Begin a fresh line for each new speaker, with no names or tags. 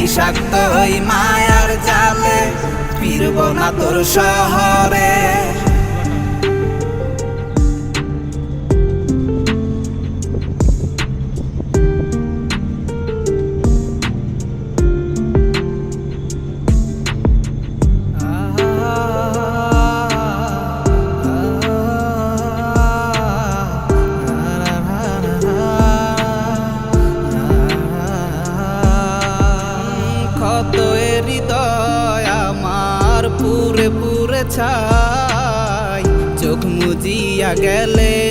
বিষাক্ত ওই মায়ার জালে ফিরব না তোর শহরে। কত হৃদয় আমার পুরে পুরে ছাই, চোখ মুজিয়া গেলে